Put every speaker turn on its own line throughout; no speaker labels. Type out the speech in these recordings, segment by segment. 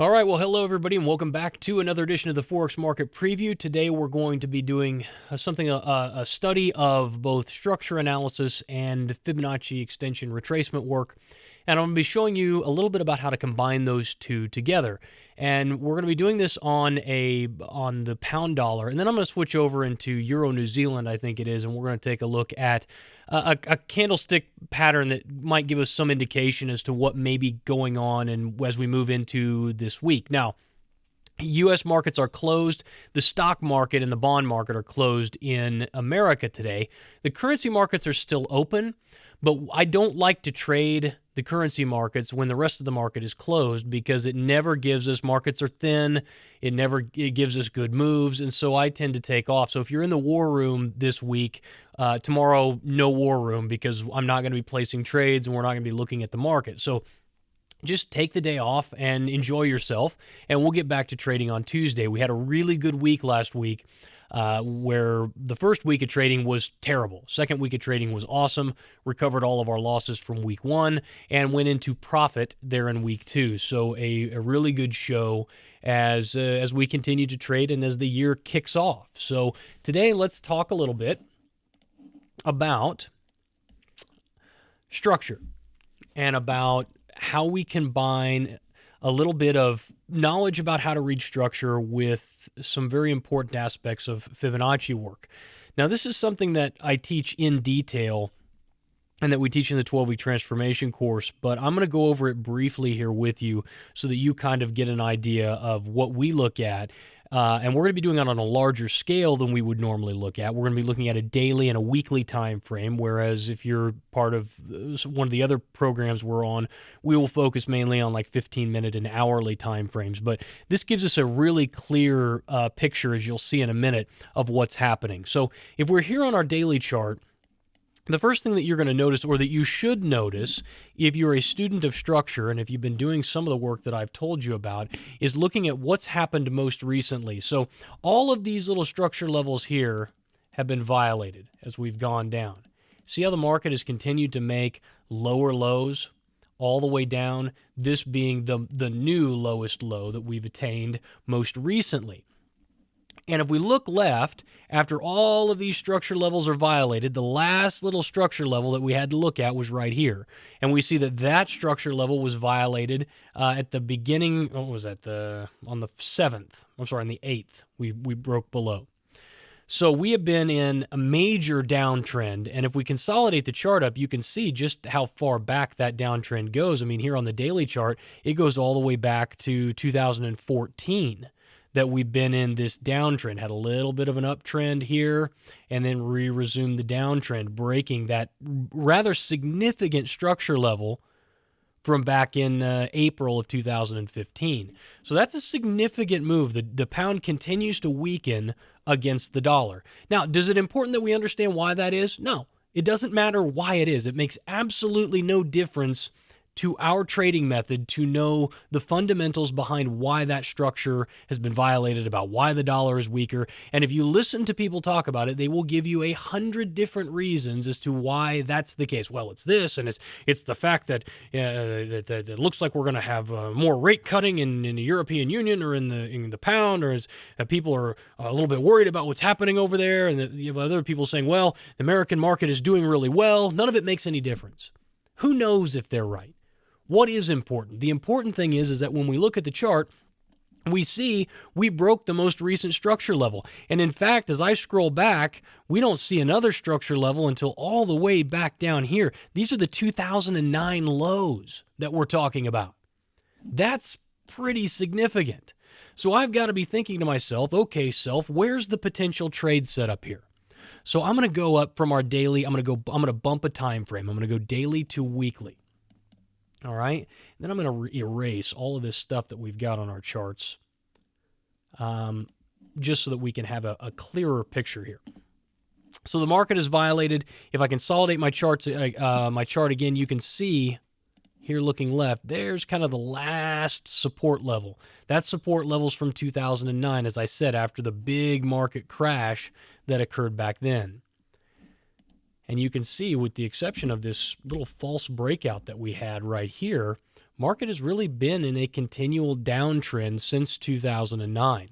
All right, well, hello everybody, and welcome back to another edition of the Forex Market Preview. Today we're going to be doing a study of both structure analysis and Fibonacci Extension retracement work, and I'm going to be showing you a little bit about how to combine those two together. And we're going to be doing this on the pound dollar, and then I'm going to switch over into Euro New Zealand, I think it is, and we're going to take a look at a candlestick pattern that might give us some indication as to what may be going on and as we move into this week. Now, U.S. markets are closed. The stock market and the bond market are closed in America today. The currency markets are still open, but I don't like to trade the currency markets when the rest of the market is closed because it never gives us, markets are thin, it gives us good moves, and so I tend to take off. So if you're in the war room this week, tomorrow, no war room because I'm not going to be placing trades and we're not going to be looking at the market. So just take the day off and enjoy yourself, and we'll get back to trading on Tuesday. We had a really good week last week where the first week of trading was terrible. Second week of trading was awesome, recovered all of our losses from week one, and went into profit there in week two. So a really good show as we continue to trade and as the year kicks off. So today let's talk a little bit about structure and about how we combine a little bit of knowledge about how to read structure with some very important aspects of Fibonacci work. Now, this is something that I teach in detail and that we teach in the 12-week transformation course, but I'm going to go over it briefly here with you so that you kind of get an idea of what we look at. And we're going to be doing it on a larger scale than we would normally look at. We're going to be looking at a daily and a weekly time frame, whereas if you're part of one of the other programs we're on, we will focus mainly on like 15-minute and hourly time frames. But this gives us a really clear picture, as you'll see in a minute, of what's happening. So if we're here on our daily chart, the first thing that you're going to notice, or that you should notice if you're a student of structure and if you've been doing some of the work that I've told you about, is looking at what's happened most recently. So all of these little structure levels here have been violated as we've gone down. See how the market has continued to make lower lows all the way down, this being the new lowest low that we've attained most recently. And if we look left, after all of these structure levels are violated, the last little structure level that we had to look at was right here. And we see that that structure level was violated at the beginning, what was that, on the 7th, I'm sorry, on the 8th, we broke below. So we have been in a major downtrend, and if we consolidate the chart up, you can see just how far back that downtrend goes. I mean, here on the daily chart, it goes all the way back to 2014. That we've been in this downtrend, had a little bit of an uptrend here, and then resumed the downtrend, breaking that rather significant structure level from back in April of 2015. So that's a significant move. The pound continues to weaken against the dollar. Now, is it important that we understand why that is? No, it doesn't matter why it is. It makes absolutely no difference to our trading method to know the fundamentals behind why that structure has been violated, about why the dollar is weaker. And if you listen to people talk about it, they will give you 100 different reasons as to why that's the case. Well, it's this, and it's the fact that that it looks like we're going to have more rate cutting in the European Union or in the pound, or people are a little bit worried about what's happening over there. And you have other people saying, well, the American market is doing really well. None of it makes any difference. Who knows if they're right? What is important? The important thing is that when we look at the chart, we see we broke the most recent structure level. And in fact, as I scroll back, we don't see another structure level until all the way back down here. These are the 2009 lows that we're talking about. That's pretty significant. So I've got to be thinking to myself, okay, self, where's the potential trade setup here? So I'm going to go up from our daily, I'm going to bump a time frame. I'm going to go daily to weekly. All right, then I'm going to erase all of this stuff that we've got on our charts just so that we can have a clearer picture here. So the market is violated. If I consolidate my charts, my chart again, you can see here looking left, there's kind of the last support level. That support level's from 2009, as I said, after the big market crash that occurred back then. And you can see, with the exception of this little false breakout that we had right here, market has really been in a continual downtrend since 2009.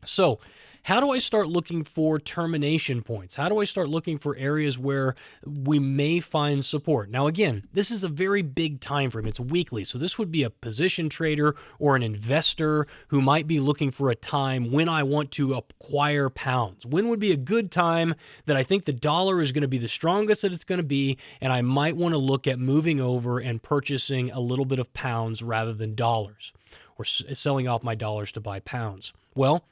So how do I start looking for termination points? How do I start looking for areas where we may find support? Now, again, this is a very big time frame. It's weekly. So this would be a position trader or an investor who might be looking for a time when I want to acquire pounds. When would be a good time that I think the dollar is going to be the strongest that it's going to be, and I might want to look at moving over and purchasing a little bit of pounds rather than dollars, or selling off my dollars to buy pounds? Well,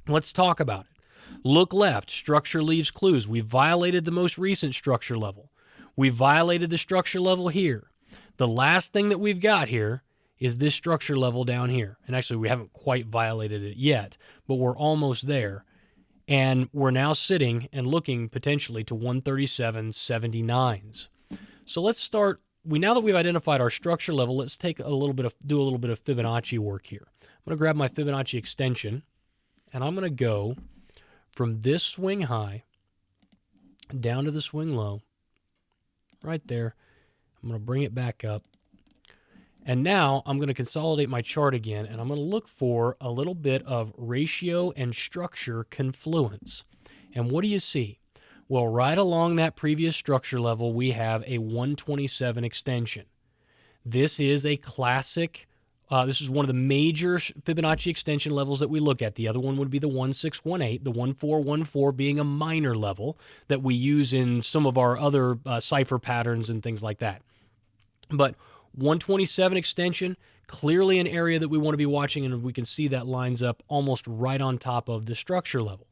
let's talk about it. Look left. Structure leaves clues. We violated the most recent structure level. We violated the structure level here. The last thing that we've got here is this structure level down here. And actually, we haven't quite violated it yet, but we're almost there. And we're now sitting and looking potentially to 137.79s. So let's start. Now that we've identified our structure level, let's do a little bit of Fibonacci work here. I'm going to grab my Fibonacci extension, and I'm going to go from this swing high down to the swing low, right there. I'm going to bring it back up. And now I'm going to consolidate my chart again, and I'm going to look for a little bit of ratio and structure confluence. And what do you see? Well, right along that previous structure level, we have a 127 extension. This is a classic. This is one of the major Fibonacci extension levels that we look at. The other one would be the 1618, the 1414 being a minor level that we use in some of our other cipher patterns and things like that. But 127 extension, clearly an area that we want to be watching, and we can see that lines up almost right on top of the structure level.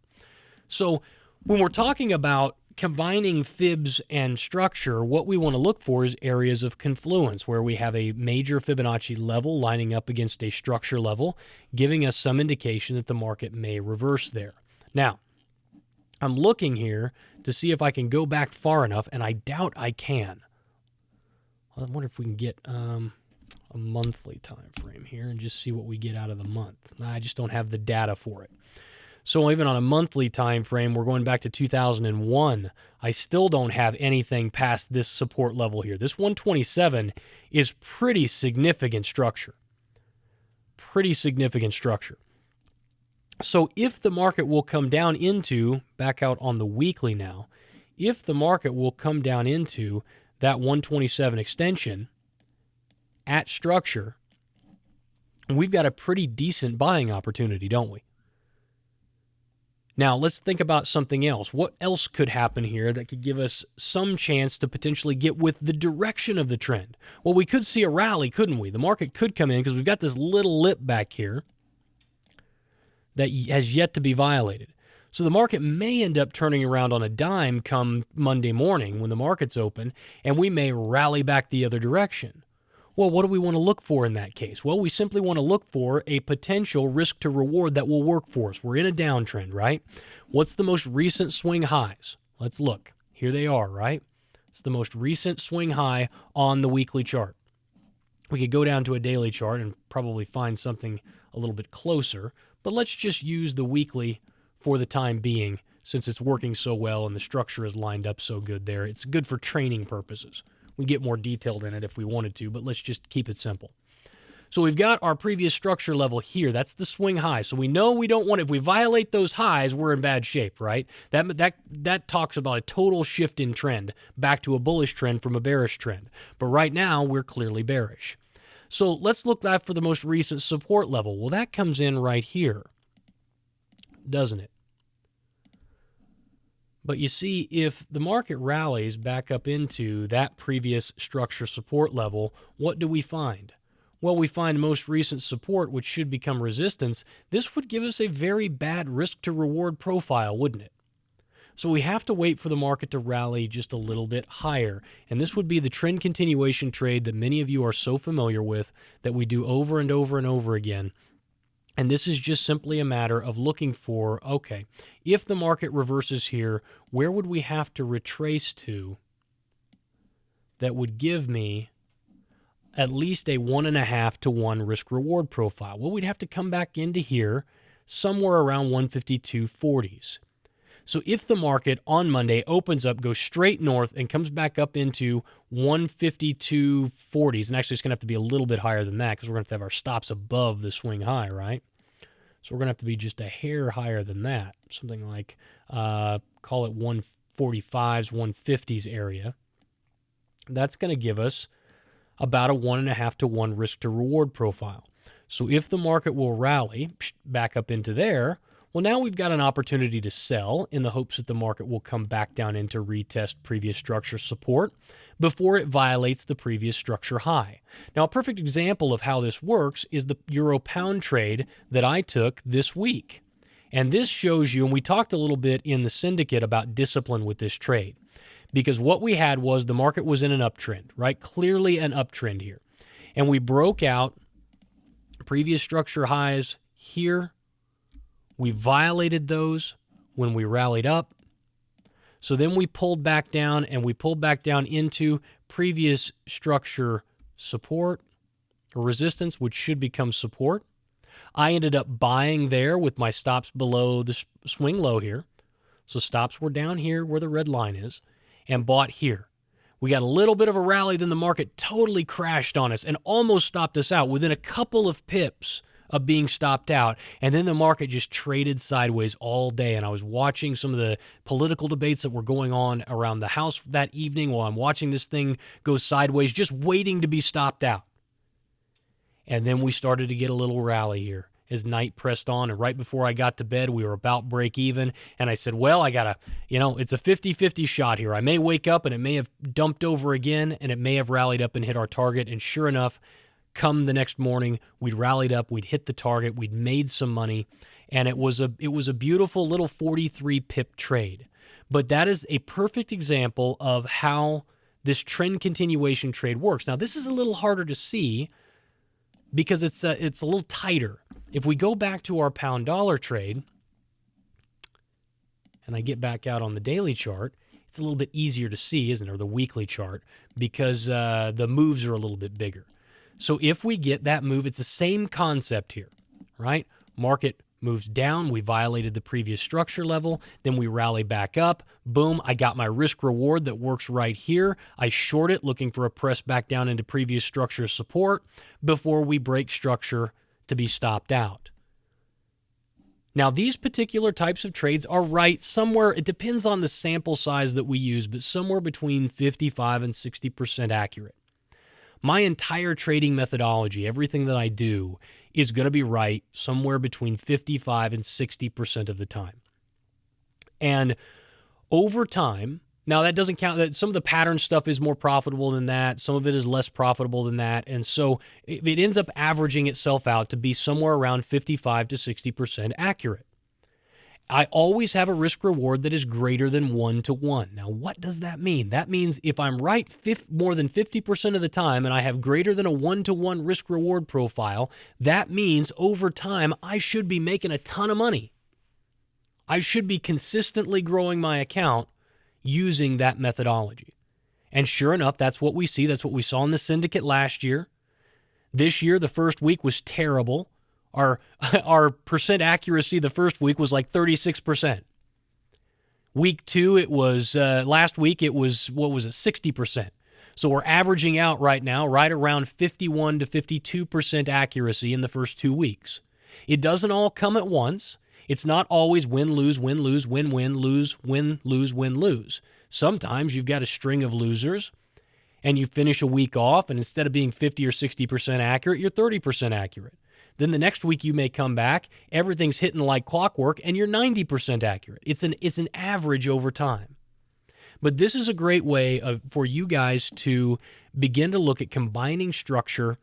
So when we're talking about combining fibs and structure, what we want to look for is areas of confluence where we have a major Fibonacci level lining up against a structure level, giving us some indication that the market may reverse there. Now, I'm looking here to see if I can go back far enough, and I doubt I can. I wonder if we can get a monthly time frame here and just see what we get out of the month. I just don't have the data for it. So even on a monthly time frame, we're going back to 2001. I still don't have anything past this support level here. This 127 is pretty significant structure. Pretty significant structure. So if the market will come down into, back out on the weekly now, if the market will come down into that 127 extension at structure, we've got a pretty decent buying opportunity, don't we? Now, let's think about something else. What else could happen here that could give us some chance to potentially get with the direction of the trend? Well, we could see a rally, couldn't we? The market could come in because we've got this little lip back here that has yet to be violated. So the market may end up turning around on a dime come Monday morning when the market's open, and we may rally back the other direction. Well, what do we want to look for in that case? Well, we simply want to look for a potential risk to reward that will work for us. We're in a downtrend, right? What's the most recent swing highs? Let's look. Here they are, right? It's the most recent swing high on the weekly chart. We could go down to a daily chart and probably find something a little bit closer, but let's just use the weekly for the time being since it's working so well and the structure is lined up so good there. It's good for training purposes. We get more detailed in it if we wanted to, but let's just keep it simple. So we've got our previous structure level here. That's the swing high. So we know we don't want, if we violate those highs, we're in bad shape, right? That talks about a total shift in trend back to a bullish trend from a bearish trend. But right now, we're clearly bearish. So let's look at for the most recent support level. Well, that comes in right here, doesn't it? But you see, if the market rallies back up into that previous structure support level, what do we find? Well, we find most recent support, which should become resistance. This would give us a very bad risk to reward profile, wouldn't it? So we have to wait for the market to rally just a little bit higher. And this would be the trend continuation trade that many of you are so familiar with that we do over and over and over again. And this is just simply a matter of looking for, okay, if the market reverses here, where would we have to retrace to that would give me at least a 1.5 to 1 risk-reward profile? Well, we'd have to come back into here somewhere around 152.40s. So if the market on Monday opens up, goes straight north, and comes back up into 152.40s, and actually it's going to have to be a little bit higher than that because we're going to have our stops above the swing high, right? So we're going to have to be just a hair higher than that, something like, call it 145s, 150s area. That's going to give us about a 1.5 to 1 risk to reward profile. So if the market will rally back up into there, well, now we've got an opportunity to sell in the hopes that the market will come back down in to retest previous structure support before it violates the previous structure high. Now, a perfect example of how this works is the euro pound trade that I took this week. And this shows you, and we talked a little bit in the syndicate about discipline with this trade, because what we had was the market was in an uptrend, right? Clearly an uptrend here. And we broke out previous structure highs here. We violated those when we rallied up. So then we pulled back down, and we pulled back down into previous structure support or resistance, which should become support. I ended up buying there with my stops below the swing low here. So stops were down here where the red line is, and bought here. We got a little bit of a rally, then the market totally crashed on us and almost stopped us out within a couple of pips of being stopped out. And then the market just traded sideways all day. And I was watching some of the political debates that were going on around the house that evening while I'm watching this thing go sideways, just waiting to be stopped out. And then we started to get a little rally here as night pressed on. And right before I got to bed, we were about break even. And I said, well, I got to, it's a 50-50 shot here. I may wake up and it may have dumped over again, and it may have rallied up and hit our target. And sure enough, come the next morning, we'd rallied up, we'd hit the target, we'd made some money, and it was a beautiful little 43 pip trade. But that is a perfect example of how this trend continuation trade works. Now, this is a little harder to see because it's a little tighter. If we go back to our pound dollar trade, and I get back out on the daily chart, it's a little bit easier to see, isn't it, or the weekly chart, because the moves are a little bit bigger. So if we get that move, it's the same concept here, right? Market moves down. We violated the previous structure level. Then we rally back up. Boom, I got my risk reward that works right here. I short it, looking for a press back down into previous structure support before we break structure to be stopped out. Now, these particular types of trades are right somewhere, it depends on the sample size that we use, but somewhere between 55 and 60% accurate. My entire trading methodology, everything that I do, is going to be right somewhere between 55 and 60% of the time. And over time, now that doesn't count that some of the pattern stuff is more profitable than that. Some of it is less profitable than that. And so it ends up averaging itself out to be somewhere around 55 to 60% accurate. I always have a risk reward that is greater than 1 to 1. Now, what does that mean? That means if I'm right more than 50% of the time and I have greater than a 1 to 1 risk reward profile, that means over time I should be making a ton of money. I should be consistently growing my account using that methodology. And sure enough, that's what we see. That's what we saw in the syndicate last year. This year, the first week was terrible. Our percent accuracy the first week was like 36%. Week 2, it was, last week, it was, 60%. So we're averaging out right now right around 51 to 52% accuracy in the first 2 weeks. It doesn't all come at once. It's not always win, lose, win, lose, win, win, lose, win, lose, win, lose. Sometimes you've got a string of losers and you finish a week off, and instead of being 50 or 60% accurate, you're 30% accurate. Then the next week you may come back, everything's hitting like clockwork, and you're 90% accurate. It's an average over time. But this is a great way for you guys to begin to look at combining structure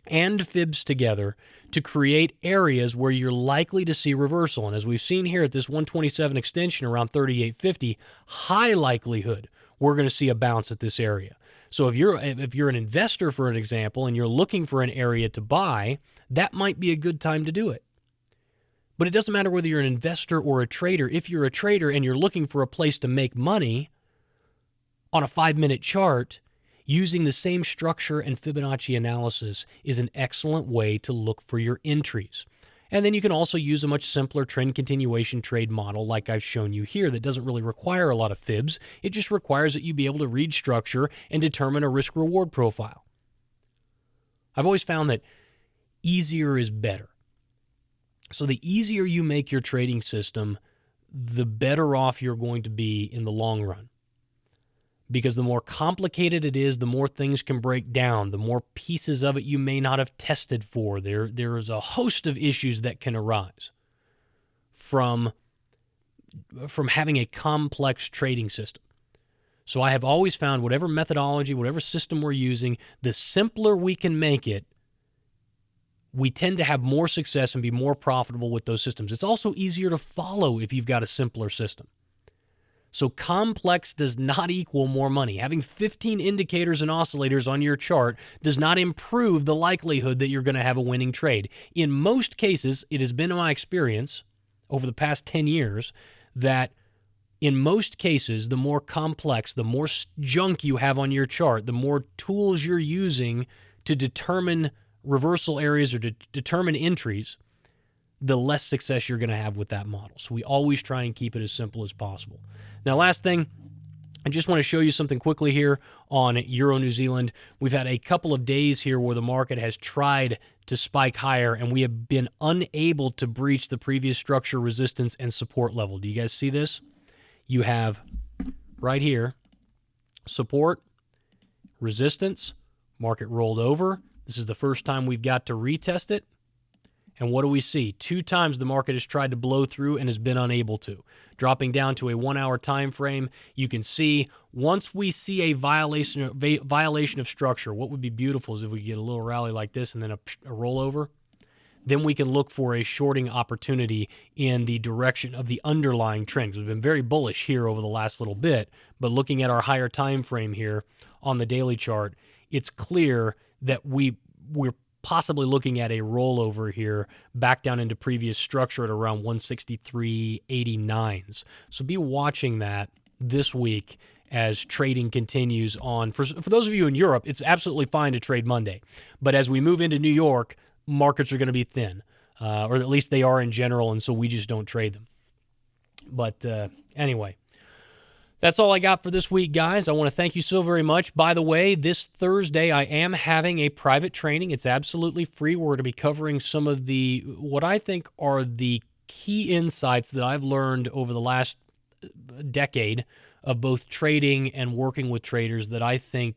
and fibs together to create areas where you're likely to see reversal. And as we've seen here at this 127 extension around 38.50, high likelihood we're going to see a bounce at this area. So if you're an investor, for an example, and you're looking for an area to buy, that might be a good time to do it. But it doesn't matter whether you're an investor or a trader. If you're a trader and you're looking for a place to make money on a 5-minute chart, using the same structure and Fibonacci analysis is an excellent way to look for your entries. And then you can also use a much simpler trend continuation trade model like I've shown you here that doesn't really require a lot of fibs. It just requires that you be able to read structure and determine a risk-reward profile. I've always found that easier is better. So the easier you make your trading system, the better off you're going to be in the long run. Because the more complicated it is, the more things can break down, the more pieces of it you may not have tested for. There is a host of issues that can arise from having a complex trading system. So I have always found whatever methodology, whatever system we're using, the simpler we can make it, we tend to have more success and be more profitable with those systems. It's also easier to follow if you've got a simpler system. So complex does not equal more money. Having 15 indicators and oscillators on your chart does not improve the likelihood that you're going to have a winning trade. In most cases, it has been my experience over the past 10 years that in most cases, the more complex, the more junk you have on your chart, the more tools you're using to determine reversal areas or to determine entries, the less success you're going to have with that model. So we always try and keep it as simple as possible. Now, last thing, I just want to show you something quickly here on Euro New Zealand. We've had a couple of days here where the market has tried to spike higher, and we have been unable to breach the previous structure, resistance, and support level. Do you guys see this? You have right here, support, resistance, market rolled over. This is the first time we've got to retest it. And what do we see? 2 times the market has tried to blow through and has been unable to. Dropping down to a 1-hour time frame, you can see once we see a violation of structure, what would be beautiful is if we get a little rally like this and then a rollover. Then we can look for a shorting opportunity in the direction of the underlying trend. We've been very bullish here over the last little bit, but looking at our higher time frame here on the daily chart, it's clear that we're possibly looking at a rollover here back down into previous structure at around 163.89s. So be watching that this week as trading continues on. For those of you in Europe, it's absolutely fine to trade Monday. But as we move into New York, markets are going to be thin, or at least they are in general, and so we just don't trade them. But anyway, that's all I got for this week, guys. I want to thank you so very much. By the way, this Thursday, I am having a private training. It's absolutely free. We're going to be covering some of what I think are the key insights that I've learned over the last decade of both trading and working with traders that I think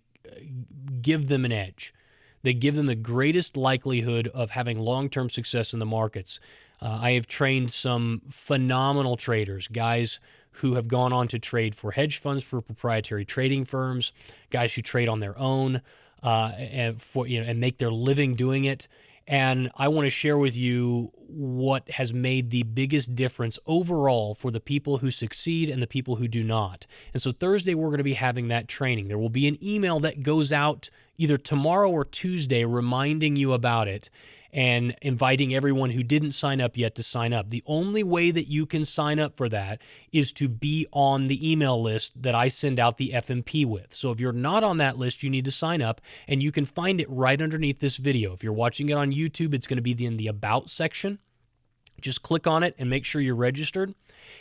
give them an edge. They give them the greatest likelihood of having long-term success in the markets. I have trained some phenomenal traders, guys who have gone on to trade for hedge funds, for proprietary trading firms, guys who trade on their own and make their living doing it. And I want to share with you what has made the biggest difference overall for the people who succeed and the people who do not. And so Thursday, we're going to be having that training. There will be an email that goes out either tomorrow or Tuesday reminding you about it and inviting everyone who didn't sign up yet to sign up. The only way that you can sign up for that is to be on the email list that I send out the FMP with. So if you're not on that list, you need to sign up, and you can find it right underneath this video. If you're watching it on YouTube, it's going to be in the About section. Just click on it and make sure you're registered.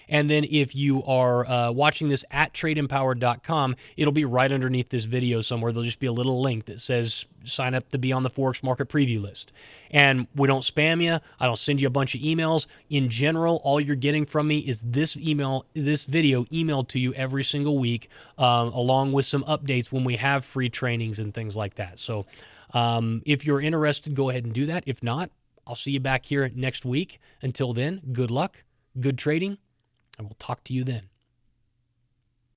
And then if you are watching this at tradeempowered.com, it'll be right underneath this video somewhere. There'll just be a little link that says sign up to be on the Forex Market Preview list. And we don't spam you. I don't send you a bunch of emails. In general, all you're getting from me is this video emailed to you every single week, along with some updates when we have free trainings and things like that. So if you're interested, go ahead and do that. If not, I'll see you back here next week. Until then, good luck, good trading, and we'll talk to you then.